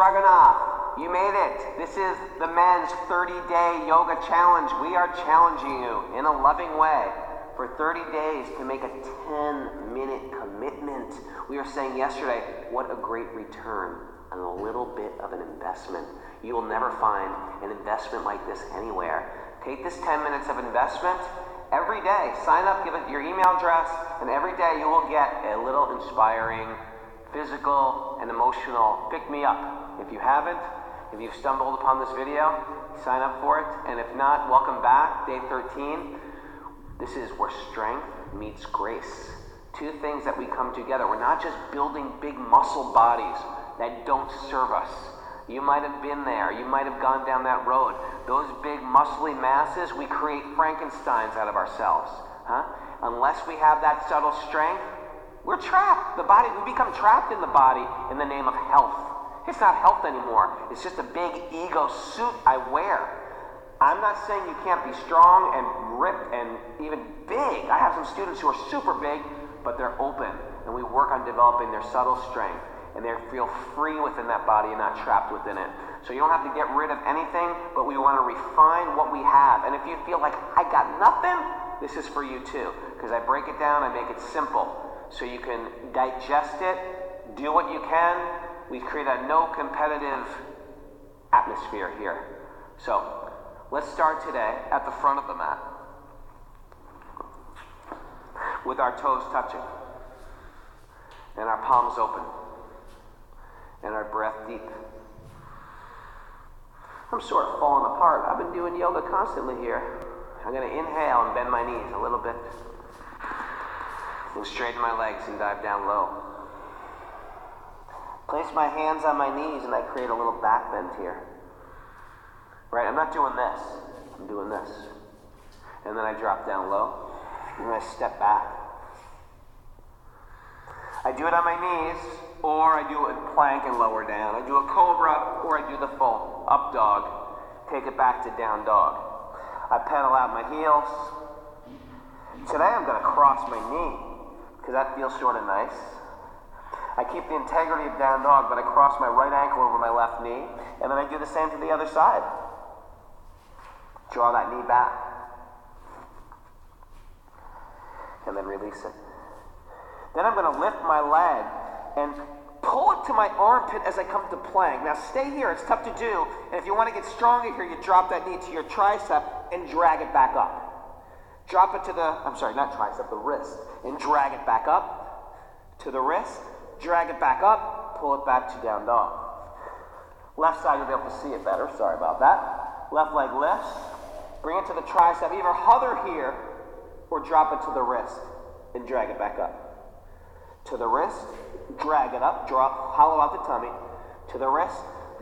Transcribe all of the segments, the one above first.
Dragunov, you made it. This is the men's 30-day yoga challenge. We are challenging you in a loving way for 30 days to make a 10-minute commitment. We were saying yesterday, what a great return on a little bit of an investment. You will never find an investment like this anywhere. Take this 10 minutes of investment every day. Sign up, give it your email address, and every day you will get a little inspiring physical and emotional pick-me-up. If you haven't, if you've stumbled upon this video, sign up for it. And if not, welcome back, day 13. This is where strength meets grace. Two things that we come together. We're not just building big muscle bodies that don't serve us. You might have been there. You might have gone down that road. Those big muscly masses, we create Frankensteins out of ourselves. Unless we have that subtle strength, we're trapped. The body, we become trapped in the body in the name of health. It's not health anymore. It's just a big ego suit I wear. I'm not saying you can't be strong and ripped and even big. I have some students who are super big, but they're open, and we work on developing their subtle strength, and they feel free within that body and not trapped within it. So you don't have to get rid of anything, but we want to refine what we have. And if you feel like, I got nothing, this is for you too, because I break it down, I make it simple, so you can digest it, do what you can. We create a no competitive atmosphere here. So let's start today at the front of the mat with our toes touching and our palms open and our breath deep. I'm sort of falling apart. I've been doing yoga constantly here. I'm going to inhale and bend my knees a little bit. And straighten my legs and dive down low. Place my hands on my knees and I create a little back bend here. Right, I'm not doing this. I'm doing this. And then I drop down low. And then I step back. I do it on my knees, or I do it in plank and lower down. I do a cobra, or I do the full up dog. Take it back to down dog. I pedal out my heels. Today I'm going to cross my knee, because that feels sort of nice. I keep the integrity of down dog, but I cross my right ankle over my left knee, and then I do the same to the other side. Draw that knee back. And then release it. Then I'm going to lift my leg and pull it to my armpit as I come to plank. Now stay here, it's tough to do, and if you want to get stronger here, you drop that knee to your tricep and drag it back up. Drop it to the wrist, and drag it back up to the wrist, drag it back up, pull it back to down dog. Left side, you'll be able to see it better, sorry about that. Left leg lifts, bring it to the tricep, either hover here or drop it to the wrist and drag it back up. To the wrist, drag it up, hollow out the tummy. To the wrist,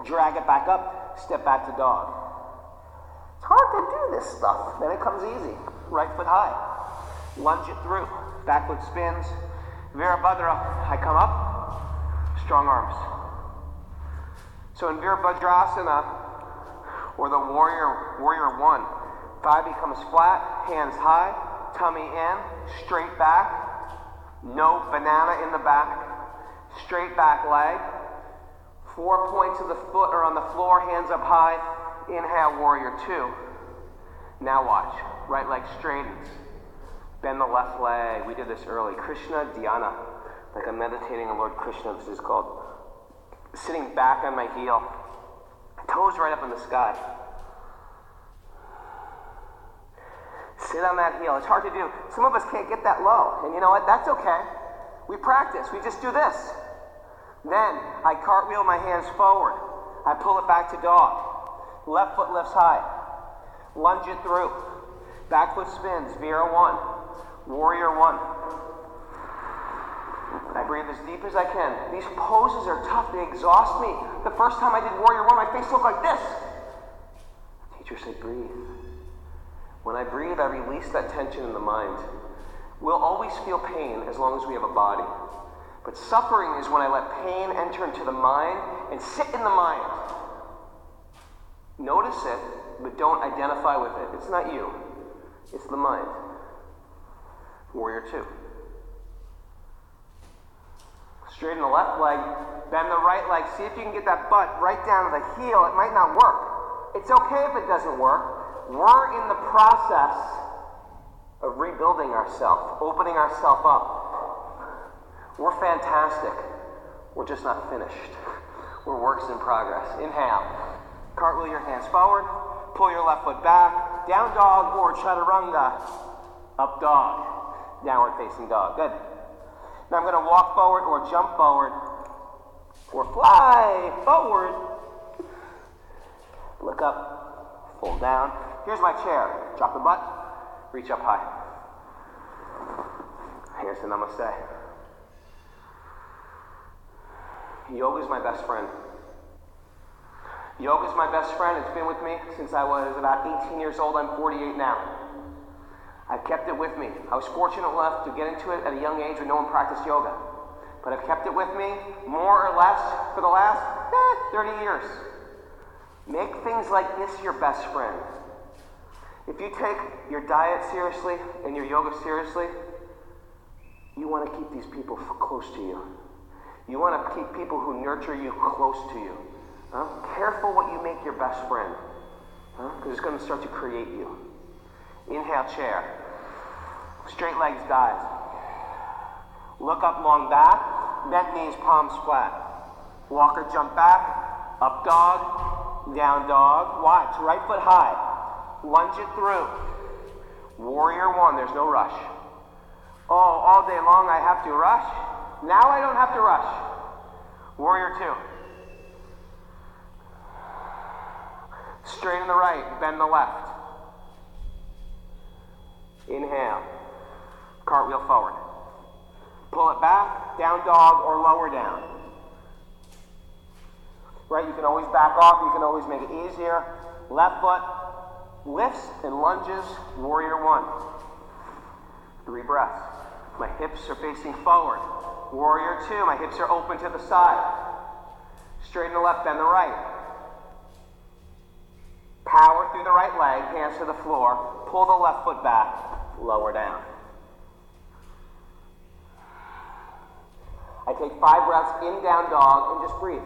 drag it back up, step back to dog. It's hard to do this stuff, then it comes easy. Right foot high, lunge it through, back foot spins. Virabhadra, I come up, strong arms. So in Virabhadrasana, or the warrior one, thigh becomes flat, hands high, tummy in, straight back, no banana in the back, straight back leg, 4 points of the foot are on the floor, hands up high, inhale, warrior two. Now watch, right leg straightens, bend the left leg, we did this early, Krishna Dhyana, like I'm meditating on Lord Krishna, this is called. Sitting back on my heel, toes right up in the sky. Sit on that heel. It's hard to do. Some of us can't get that low. And you know what? That's okay. We practice. We just do this. Then I cartwheel my hands forward. I pull it back to dog. Left foot lifts high. Lunge it through. Back foot spins. Vira one. Warrior one. I breathe as deep as I can. These poses are tough. They exhaust me. The first time I did warrior one, my face looked like this. Teacher said, breathe. When I breathe, I release that tension in the mind. We'll always feel pain as long as we have a body. But suffering is when I let pain enter into the mind and sit in the mind. Notice it, but don't identify with it. It's not you. It's the mind. Warrior two. Straighten the left leg, bend the right leg. See if you can get that butt right down to the heel. It might not work. It's okay if it doesn't work. We're in the process of rebuilding ourselves, opening ourselves up. We're fantastic. We're just not finished. We're works in progress. Inhale. Cartwheel your hands forward. Pull your left foot back. Down dog or chaturanga. Up dog. Downward facing dog. Good. Now I'm going to walk forward or jump forward or fly forward. Look up. Fold down. Here's my chair. Drop the butt. Reach up high. Here's the namaste. Yoga is my best friend. Yoga is my best friend. It's been with me since I was about 18 years old. I'm 48 now. I've kept it with me. I was fortunate enough to get into it at a young age when no one practiced yoga. But I've kept it with me more or less for the last 30 years. Make things like this your best friend. If you take your diet seriously and your yoga seriously, you want to keep these people close to you. You want to keep people who nurture you close to you. Careful what you make your best friend, because it's going to start to create you. Inhale, chair. Straight legs, dive. Look up, long back. Bent knees, palms flat. Walk or jump back. Up dog. Down dog. Watch. Right foot high. Lunge it through. Warrior one. There's no rush. Oh, all day long I have to rush. Now I don't have to rush. Warrior two. Straighten the right. Bend the left. Inhale. Cartwheel forward. Pull it back, down dog or lower down. Right, you can always back off, you can always make it easier. Left foot lifts and lunges, warrior one. 3 breaths. My hips are facing forward. Warrior two, my hips are open to the side. Straighten the left, bend the right. Power through the right leg, hands to the floor. Pull the left foot back, lower down. I take 5 breaths in, down dog, and just breathe.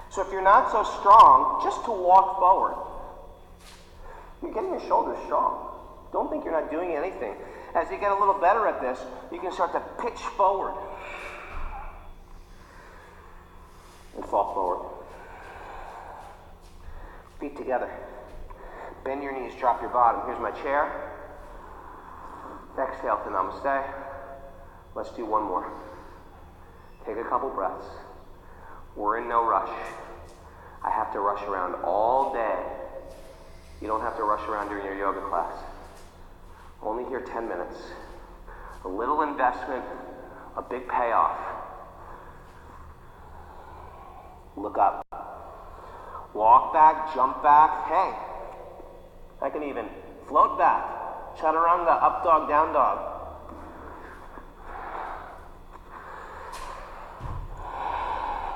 So if you're not so strong, just to walk forward. You're getting your shoulders strong. Don't think you're not doing anything. As you get a little better at this, you can start to pitch forward. And fall forward. Feet together. Bend your knees, drop your bottom. Here's my chair. Exhale to namaste. Let's do one more. Take a couple breaths. We're in no rush. I have to rush around all day. You don't have to rush around during your yoga class. Only here 10 minutes. A little investment, a big payoff. Look up. Walk back, jump back. Hey, I can even float back. Chaturanga, up dog, down dog.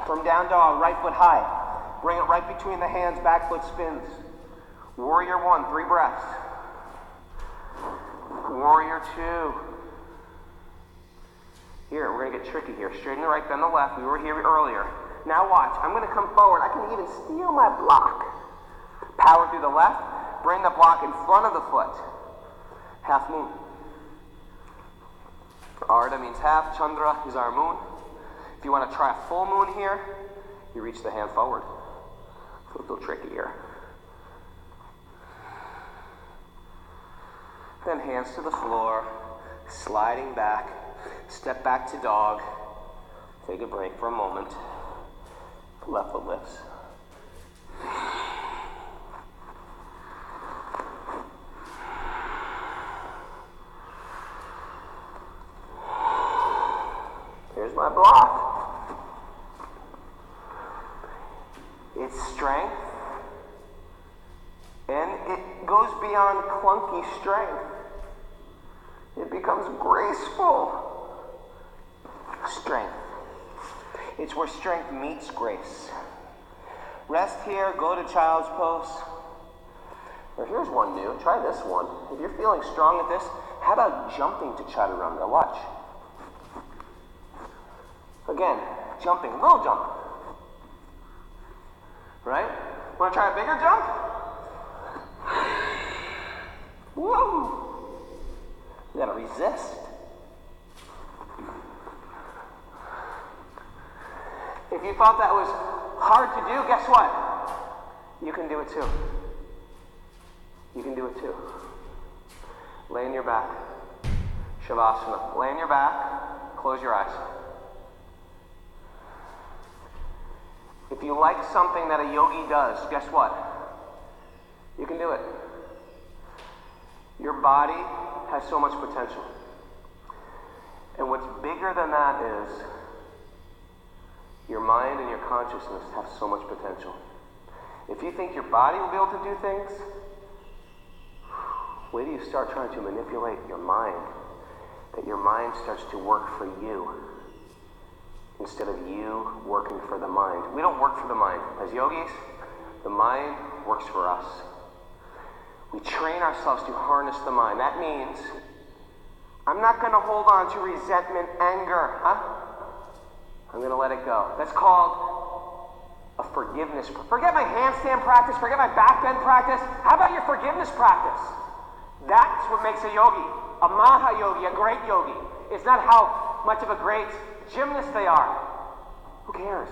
From down dog, right foot high. Bring it right between the hands, back foot spins. Warrior one, 3 breaths. Warrior two. Here, we're gonna get tricky here. Straighten the right, bend the left. We were here earlier. Now watch, I'm gonna come forward. I can even steal my block. Power through the left. Bring the block in front of the foot. Half moon. Ardha means half, Chandra is our moon. If you want to try a full moon here, you reach the hand forward. It's a little tricky here. Then hands to the floor, sliding back, step back to dog. Take a break for a moment. Left foot lifts. Here's my block. It's strength, and it goes beyond clunky strength. It becomes graceful strength. It's where strength meets grace. Rest here, go to child's pose. Or here's one new, try this one. If you're feeling strong at this, How about jumping to chaturanga? Watch. Again, jumping, little jump. Right? Want to try a bigger jump? Whoa! You gotta resist. If you thought that was hard to do, guess what? You can do it too. You can do it too. Lay on your back. Shavasana. Lay on your back. Close your eyes. If you like something that a yogi does, guess what? You can do it. Your body has so much potential. And what's bigger than that is your mind and your consciousness have so much potential. If you think your body will be able to do things, wait till you start trying to manipulate your mind, that your mind starts to work for you instead of you working for the mind. We don't work for the mind. As yogis, the mind works for us. We train ourselves to harness the mind. That means I'm not going to hold on to resentment, anger, I'm going to let it go. That's called a forgiveness. Forget my handstand practice, forget my back bend practice. How about your forgiveness practice? That's what makes a yogi, a maha yogi, a great yogi. It's not how much of a great gymnast they are. Who cares?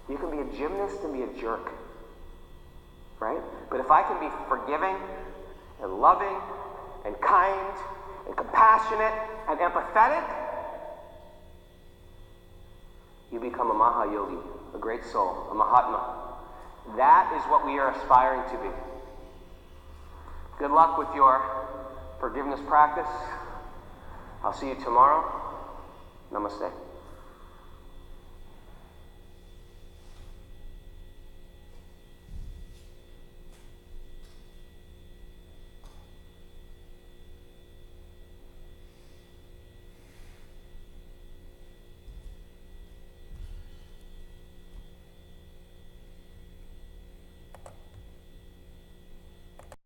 You can be a gymnast and be a jerk, right? But if I can be forgiving and loving and kind and compassionate and empathetic, you become a maha yogi, a great soul, a mahatma. That is what we are aspiring to be. Good luck with your forgiveness practice. I'll see you tomorrow. Namaste.